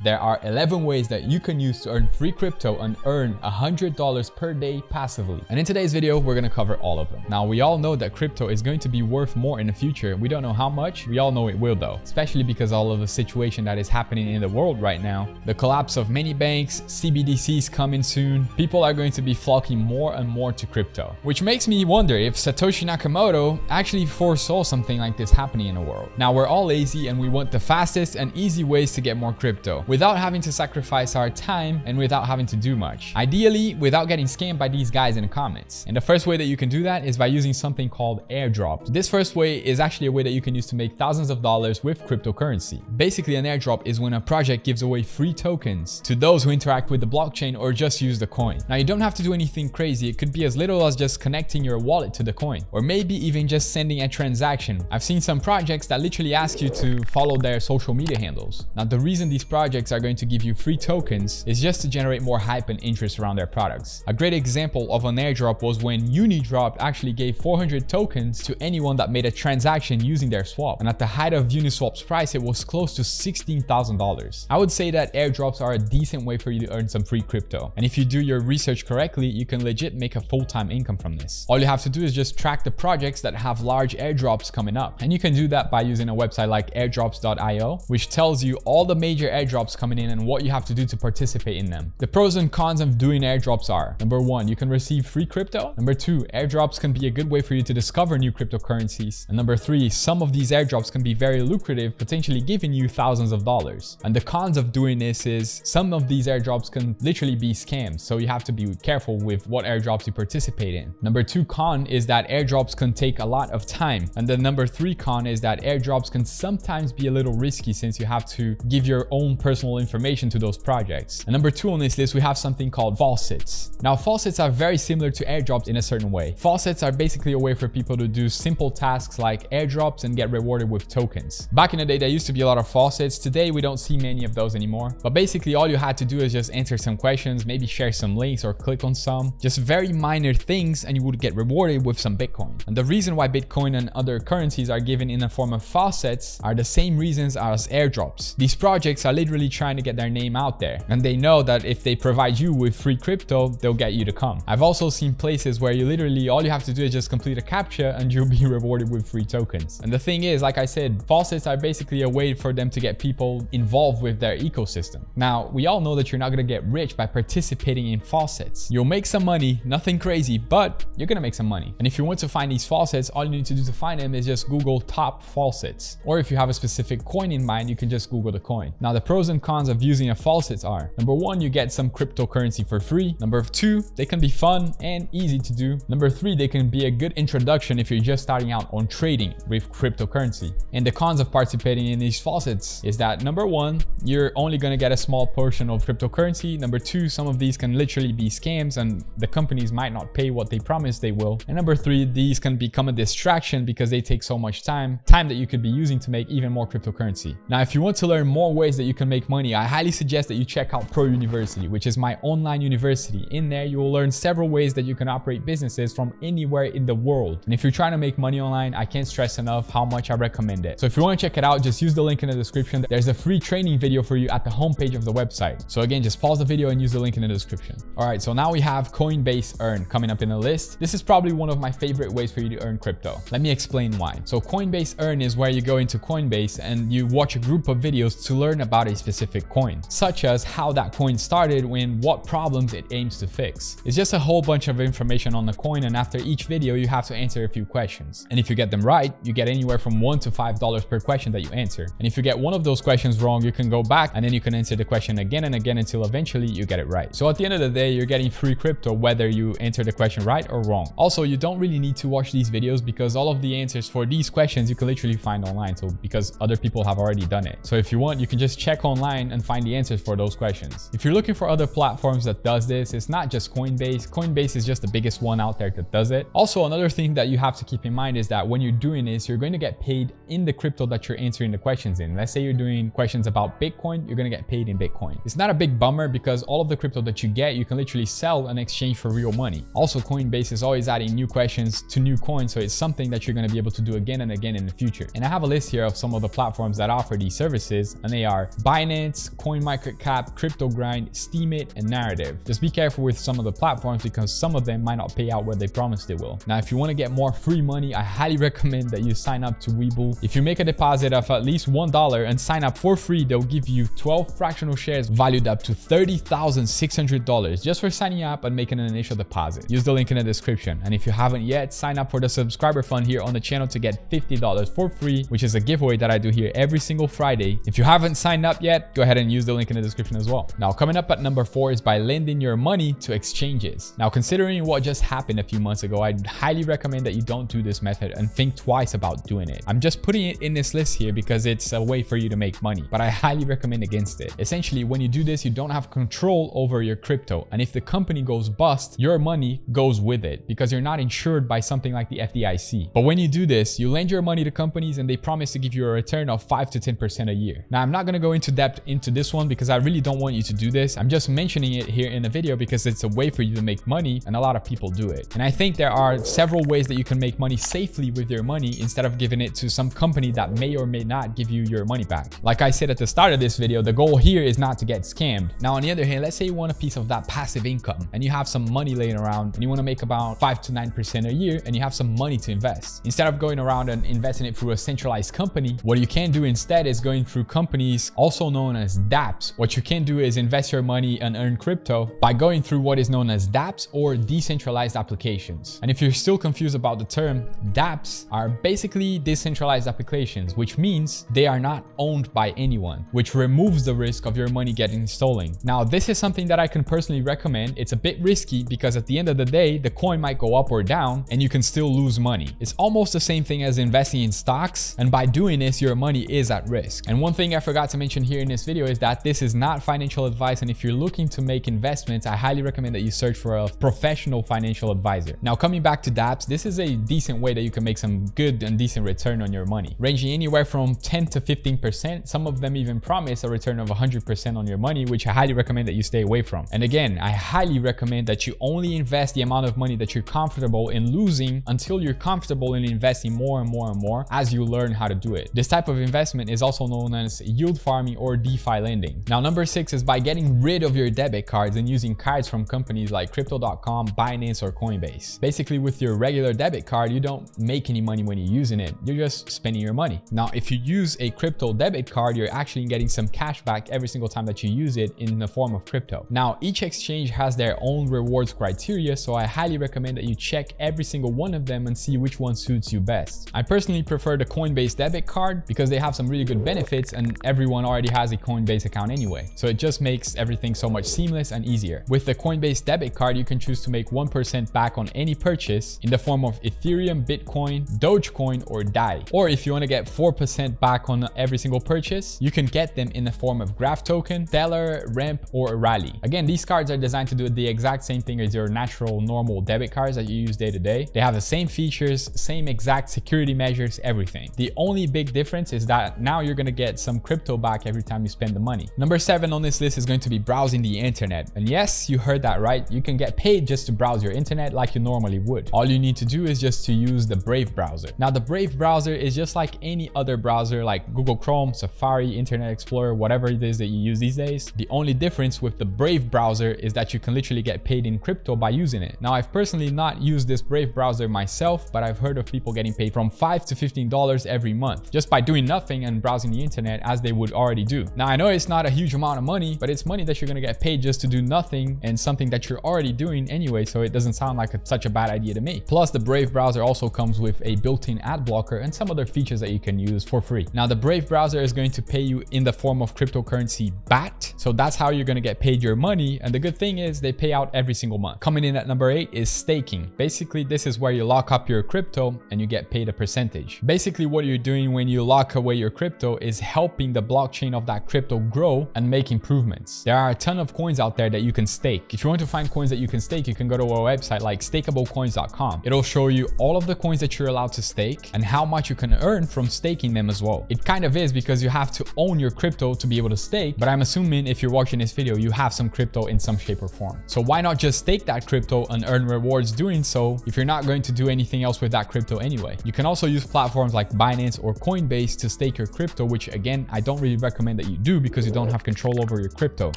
There are 11 ways that you can use to earn free crypto and earn $100 per day passively. And in today's video, we're going to cover all of them. Now, we all know that crypto is going to be worth more in the future. We don't know how much. We all know it will though, especially because all of the situation that is happening in the world right now. The collapse of many banks, CBDCs coming soon. People are going to be flocking more and more to crypto, which makes me wonder if Satoshi Nakamoto actually foresaw something like this happening in the world. Now, we're all lazy and we want the fastest and easy ways to get more crypto without having to sacrifice our time and without having to do much. Ideally, without getting scammed by these guys in the comments. And the first way that you can do that is by using something called airdrops. This first way is actually a way that you can use to make thousands of dollars with cryptocurrency. Basically, an airdrop is when a project gives away free tokens to those who interact with the blockchain or just use the coin. Now, you don't have to do anything crazy. It could be as little as just connecting your wallet to the coin, or maybe even just sending a transaction. I've seen some projects that literally ask you to follow their social media handles. Now, the reason these projects are going to give you free tokens is just to generate more hype and interest around their products. A great example of an airdrop was when Unidrop actually gave 400 tokens to anyone that made a transaction using their swap. And at the height of Uniswap's price, it was close to $16,000. I would say that airdrops are a decent way for you to earn some free crypto. And if you do your research correctly, you can legit make a full-time income from this. All you have to do is just track the projects that have large airdrops coming up. And you can do that by using a website like airdrops.io, which tells you all the major airdrops coming in and what you have to do to participate in them. The pros and cons of doing airdrops are: number one, you can receive free crypto. Number two, airdrops can be a good way for you to discover new cryptocurrencies. And number three, some of these airdrops can be very lucrative, potentially giving you thousands of dollars. And the cons of doing this is some of these airdrops can literally be scams, so you have to be careful with what airdrops you participate in. Number two con is that airdrops can take a lot of time. And the number three con is that airdrops can sometimes be a little risky since you have to give your own personal information to those projects. And number two on this list, we have something called faucets. Now, faucets are very similar to airdrops in a certain way. Faucets are basically a way for people to do simple tasks like airdrops and get rewarded with tokens. Back in the day, there used to be a lot of faucets. Today, we don't see many of those anymore. But basically, all you had to do is just answer some questions, maybe share some links or click on some, just very minor things, and you would get rewarded with some Bitcoin. And the reason why Bitcoin and other currencies are given in the form of faucets are the same reasons as airdrops. These projects are literally trying to get their name out there, and they know that if they provide you with free crypto, they'll get you to come. I've also seen places where you literally, all you have to do is just complete a CAPTCHA and you'll be rewarded with free tokens. And the thing is, like I said, faucets are basically a way for them to get people involved with their ecosystem. Now, we all know that you're not going to get rich by participating in faucets. You'll make some money, nothing crazy, but you're going to make some money. And if you want to find these faucets, all you need to do to find them is just Google top faucets. Or if you have a specific coin in mind, you can just Google the coin. Now, the pros and cons of using a faucet are: number one, you get some cryptocurrency for free. Number two, they can be fun and easy to do. Number three, they can be a good introduction if you're just starting out on trading with cryptocurrency. And the cons of participating in these faucets is that number one, you're only going to get a small portion of cryptocurrency. Number two, some of these can literally be scams and the companies might not pay what they promise they will. And number three, these can become a distraction because they take so much time that you could be using to make even more cryptocurrency. Now, if you want to learn more ways that you can make money, I highly suggest that you check out Pro University, which is my online university. In there, you will learn several ways that you can operate businesses from anywhere in the world. And if you're trying to make money online, I can't stress enough how much I recommend it. So if you want to check it out, just use the link in the description. There's a free training video for you at the homepage of the website. So again, just pause the video and use the link in the description. All right, so now we have Coinbase Earn coming up in the list. This is probably one of my favorite ways for you to earn crypto. Let me explain why. So Coinbase Earn is where you go into Coinbase and you watch a group of videos to learn about a specific coin, such as how that coin started and what problems it aims to fix. It's just a whole bunch of information on the coin, and after each video, you have to answer a few questions. And if you get them right, you get anywhere from $1 to $5 per question that you answer. And if you get one of those questions wrong, you can go back and then you can answer the question again and again until eventually you get it right. So at the end of the day, you're getting free crypto whether you answer the question right or wrong. Also, you don't really need to watch these videos because all of the answers for these questions you can literally find online, so because other people have already done it. So if you want, you can just check online and find the answers for those questions. If you're looking for other platforms that does this, it's not just Coinbase. Coinbase is just the biggest one out there that does it. Also, another thing that you have to keep in mind is that when you're doing this, you're going to get paid in the crypto that you're answering the questions in. Let's say you're doing questions about Bitcoin, you're going to get paid in Bitcoin. It's not a big bummer because all of the crypto that you get, you can literally sell and exchange for real money. Also, Coinbase is always adding new questions to new coins, so it's something that you're going to be able to do again and again in the future. And I have a list here of some of the platforms that offer these services, and they are Binance, Binance, CoinMarketCap, CryptoGrind, Steemit, and Narrative. Just be careful with some of the platforms because some of them might not pay out what they promised they will. Now, if you want to get more free money, I highly recommend that you sign up to Webull. If you make a deposit of at least $1 and sign up for free, they'll give you 12 fractional shares valued up to $30,600 just for signing up and making an initial deposit. Use the link in the description. And if you haven't yet, sign up for the subscriber fund here on the channel to get $50 for free, which is a giveaway that I do here every single Friday. If you haven't signed up yet, go ahead and use the link in the description as well. Now, coming up at number 4 is by lending your money to exchanges. Now, considering what just happened a few months ago, I'd highly recommend that you don't do this method and think twice about doing it. I'm just putting it in this list here because it's a way for you to make money, but I highly recommend against it. Essentially, when you do this, you don't have control over your crypto. And if the company goes bust, your money goes with it because you're not insured by something like the FDIC. But when you do this, you lend your money to companies and they promise to give you a return of 5 to 10% a year. Now, I'm not going to go into depth into this one because I really don't want you to do this. I'm just mentioning it here in the video because it's a way for you to make money and a lot of people do it. And I think there are several ways that you can make money safely with your money instead of giving it to some company that may or may not give you your money back. Like I said at the start of this video, the goal here is not to get scammed. Now, on the other hand, let's say you want a piece of that passive income and you have some money laying around and you want to make about 5 to 9% a year and you have some money to invest. Instead of going around and investing it through a centralized company, what you can do instead is going through companies also known as dApps. What you can do is invest your money and earn crypto by going through what is known as dApps or decentralized applications. And if you're still confused about the term, dApps are basically decentralized applications, which means they are not owned by anyone, which removes the risk of your money getting stolen. Now, this is something that I can personally recommend. It's a bit risky because at the end of the day, the coin might go up or down and you can still lose money. It's almost the same thing as investing in stocks, and by doing this, your money is at risk. And one thing I forgot to mention here in this video is that this is not financial advice, and if you're looking to make investments, I highly recommend that you search for a professional financial advisor. Now, coming back to dApps, this is a decent way that you can make some good and decent return on your money, ranging anywhere from 10 to 15%. Some of them even promise a return of 100% on your money, which I highly recommend that you stay away from. And again, I highly recommend that you only invest the amount of money that you're comfortable in losing until you're comfortable in investing more and more and more as you learn how to do it. This type of investment is also known as yield farming or DeFi lending. Now, number 6 is by getting rid of your debit cards and using cards from companies like Crypto.com, Binance, or Coinbase. Basically, with your regular debit card, you don't make any money when you're using it. You're just spending your money. Now, if you use a crypto debit card, you're actually getting some cash back every single time that you use it in the form of crypto. Now, each exchange has their own rewards criteria, so I highly recommend that you check every single one of them and see which one suits you best. I personally prefer the Coinbase debit card because they have some really good benefits and everyone already has a Coinbase account anyway. So it just makes everything so much seamless and easier. With the Coinbase debit card, you can choose to make 1% back on any purchase in the form of Ethereum, Bitcoin, Dogecoin, or DAI. Or if you want to get 4% back on every single purchase, you can get them in the form of Graph Token, Stellar, Ramp, or Rally. Again, these cards are designed to do the exact same thing as your natural normal debit cards that you use day to day. They have the same features, same exact security measures, everything. The only big difference is that now you're going to get some crypto back every time you spend the money. Number 7 on this list is going to be browsing the internet. And yes, you heard that right. You can get paid just to browse your internet like you normally would. All you need to do is just to use the Brave browser. Now, the Brave browser is just like any other browser like Google Chrome, Safari, Internet Explorer, whatever it is that you use these days. The only difference with the Brave browser is that you can literally get paid in crypto by using it. Now, I've personally not used this Brave browser myself, but I've heard of people getting paid from $5 to $15 every month just by doing nothing and browsing the internet as they would already do. Now, I know it's not a huge amount of money, but it's money that you're going to get paid just to do nothing and something that you're already doing anyway, so it doesn't sound like such a bad idea to me. Plus, the Brave browser also comes with a built-in ad blocker and some other features that you can use for free. Now, the Brave browser is going to pay you in the form of cryptocurrency BAT, so that's how you're going to get paid your money, and the good thing is they pay out every single month. Coming in at number 8 is staking. Basically, this is where you lock up your crypto and you get paid a percentage. Basically, what you're doing when you lock away your crypto is helping the blockchain of that crypto grow and make improvements. There are a ton of coins out there that you can stake. If you want to find coins that you can stake, you can go to our website like stakeablecoins.com. It'll show you all of the coins that you're allowed to stake and how much you can earn from staking them as well. It kind of is because you have to own your crypto to be able to stake, but I'm assuming if you're watching this video, you have some crypto in some shape or form. So why not just stake that crypto and earn rewards doing so if you're not going to do anything else with that crypto anyway? You can also use platforms like Binance or Coinbase to stake your crypto, which again, I don't really recommend that that you do because you don't have control over your crypto.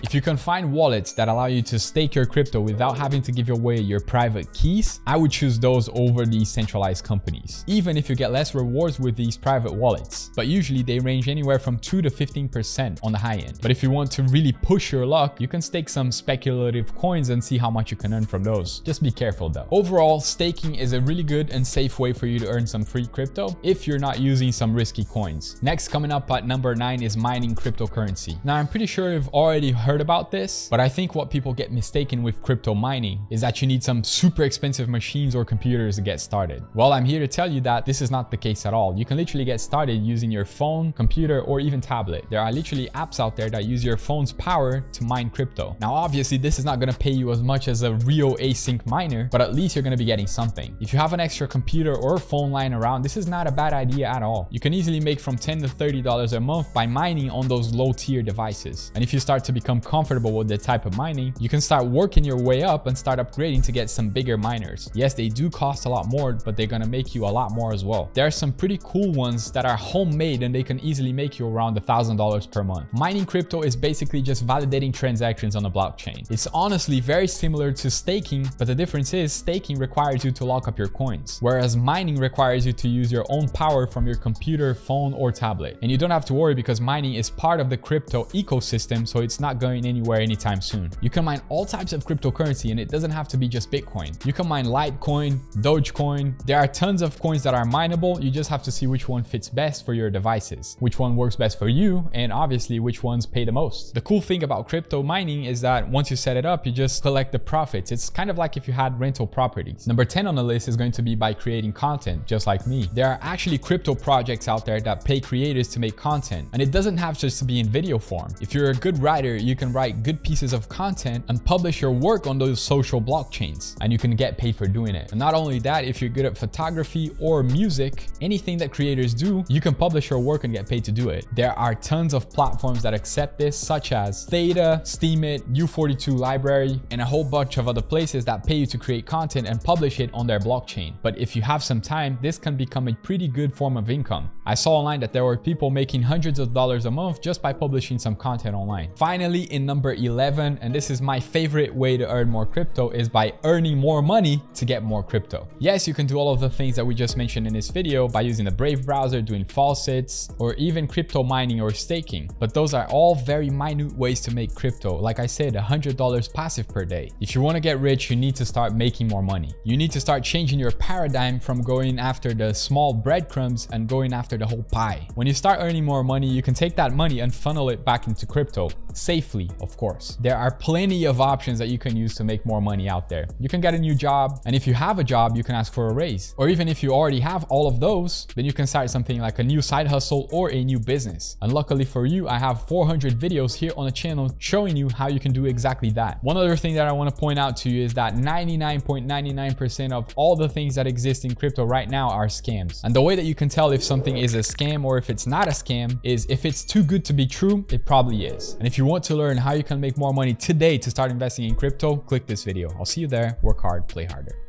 If you can find wallets that allow you to stake your crypto without having to give away your private keys, I would choose those over these centralized companies, even if you get less rewards with these private wallets. But usually they range anywhere from 2 to 15% on the high end. But if you want to really push your luck, you can stake some speculative coins and see how much you can earn from those. Just be careful though. Overall, staking is a really good and safe way for you to earn some free crypto if you're not using some risky coins. Next, coming up at number 9 is mining cryptocurrency. Now, I'm pretty sure you've already heard about this, but I think what people get mistaken with crypto mining is that you need some super expensive machines or computers to get started. Well, I'm here to tell you that this is not the case at all. You can literally get started using your phone, computer, or even tablet. There are literally apps out there that use your phone's power to mine crypto. Now, obviously, this is not going to pay you as much as a real async miner, but at least you're going to be getting something. If you have an extra computer or phone lying around, this is not a bad idea at all. You can easily make from $10 to $30 a month by mining on those low tier devices. And if you start to become comfortable with the type of mining, you can start working your way up and start upgrading to get some bigger miners. Yes, they do cost a lot more, but they're going to make you a lot more as well. There are some pretty cool ones that are homemade and they can easily make you around $1,000 per month. Mining crypto is basically just validating transactions on the blockchain. It's honestly very similar to staking, but the difference is staking requires you to lock up your coins, whereas mining requires you to use your own power from your computer, phone, or tablet. And you don't have to worry because mining is part of the crypto ecosystem, so it's not going anywhere anytime soon. You can mine all types of cryptocurrency and it doesn't have to be just Bitcoin. You can mine Litecoin, Dogecoin. There are tons of coins that are mineable. You just have to see which one fits best for your devices, which one works best for you, and obviously which ones pay the most. The cool thing about crypto mining is that once you set it up, you just collect the profits. It's kind of like if you had rental properties. Number 10 on the list is going to be by creating content, just like me. There are actually crypto projects out there that pay creators to make content, and it doesn't have just to be in video form. If you're a good writer, you can write good pieces of content and publish your work on those social blockchains, and you can get paid for doing it. And not only that, if you're good at photography or music, anything that creators do, you can publish your work and get paid to do it. There are tons of platforms that accept this, such as Theta, Steemit, U42 Library, and a whole bunch of other places that pay you to create content and publish it on their blockchain. But if you have some time, this can become a pretty good form of income. I saw online that there were people making hundreds of dollars a month just by publishing some content online. Finally, in number 11, and this is my favorite way to earn more crypto, is by earning more money to get more crypto. Yes, you can do all of the things that we just mentioned in this video by using the Brave browser, doing faucets, or even crypto mining or staking. But those are all very minute ways to make crypto. Like I said, $100 passive per day. If you want to get rich, you need to start making more money. You need to start changing your paradigm from going after the small breadcrumbs and going after the whole pie. When you start earning more money, you can take that money and funnel it back into crypto, safely, of course. There are plenty of options that you can use to make more money out there. You can get a new job, and if you have a job, you can ask for a raise. Or even if you already have all of those, then you can start something like a new side hustle or a new business. And luckily for you, I have 400 videos here on the channel showing you how you can do exactly that. One other thing that I want to point out to you is that 99.99% of all the things that exist in crypto right now are scams. And the way that you can tell if something is a scam or if it's not a scam is if it's too good to be true, it probably is. And if you want to learn how you can make more money today to start investing in crypto, click this video. I'll see you there. Work hard, play harder.